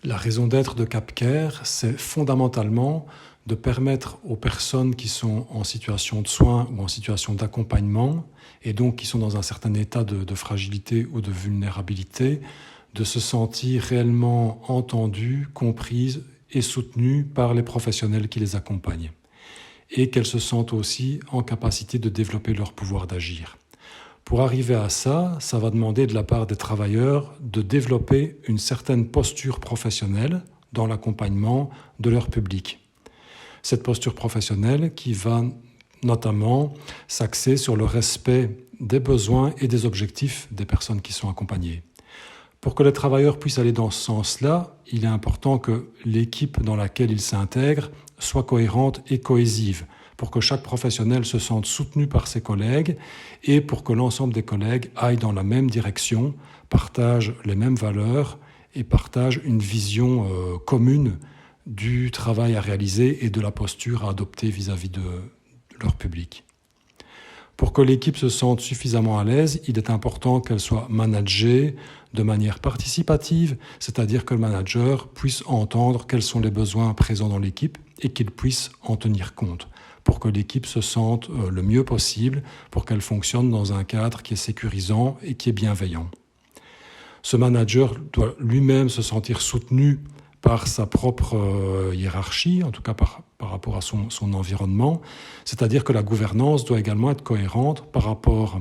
La raison d'être de CapCare, c'est fondamentalement de permettre aux personnes qui sont en situation de soins ou en situation d'accompagnement, et donc qui sont dans un certain état de fragilité ou de vulnérabilité, de se sentir réellement entendues, comprises et soutenues par les professionnels qui les accompagnent, et qu'elles se sentent aussi en capacité de développer leur pouvoir d'agir. Pour arriver à ça, ça va demander de la part des travailleurs de développer une certaine posture professionnelle dans l'accompagnement de leur public. Cette posture professionnelle qui va notamment s'axer sur le respect des besoins et des objectifs des personnes qui sont accompagnées. Pour que les travailleurs puissent aller dans ce sens-là, il est important que l'équipe dans laquelle ils s'intègrent soit cohérente et cohésive, pour que chaque professionnel se sente soutenu par ses collègues et pour que l'ensemble des collègues aillent dans la même direction, partagent les mêmes valeurs et partagent une vision commune du travail à réaliser et de la posture à adopter vis-à-vis de leur public. Pour que l'équipe se sente suffisamment à l'aise, il est important qu'elle soit managée de manière participative, c'est-à-dire que le manager puisse entendre quels sont les besoins présents dans l'équipe et qu'il puisse en tenir compte, pour que l'équipe se sente le mieux possible, pour qu'elle fonctionne dans un cadre qui est sécurisant et qui est bienveillant. Ce manager doit lui-même se sentir soutenu par sa propre hiérarchie, en tout cas par rapport à son environnement, c'est-à-dire que la gouvernance doit également être cohérente par rapport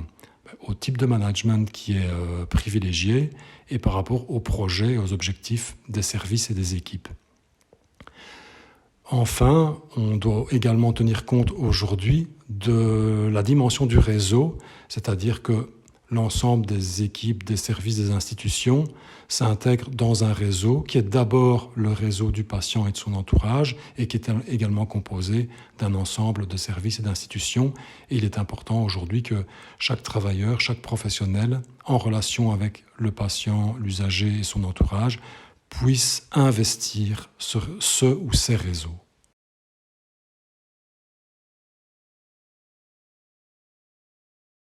au type de management qui est privilégié et par rapport aux projets et aux objectifs des services et des équipes. Enfin, on doit également tenir compte aujourd'hui de la dimension du réseau, c'est-à-dire que l'ensemble des équipes, des services, des institutions s'intègrent dans un réseau qui est d'abord le réseau du patient et de son entourage et qui est également composé d'un ensemble de services et d'institutions. Et il est important aujourd'hui que chaque travailleur, chaque professionnel, en relation avec le patient, l'usager et son entourage, puisse investir sur ce ou ces réseaux.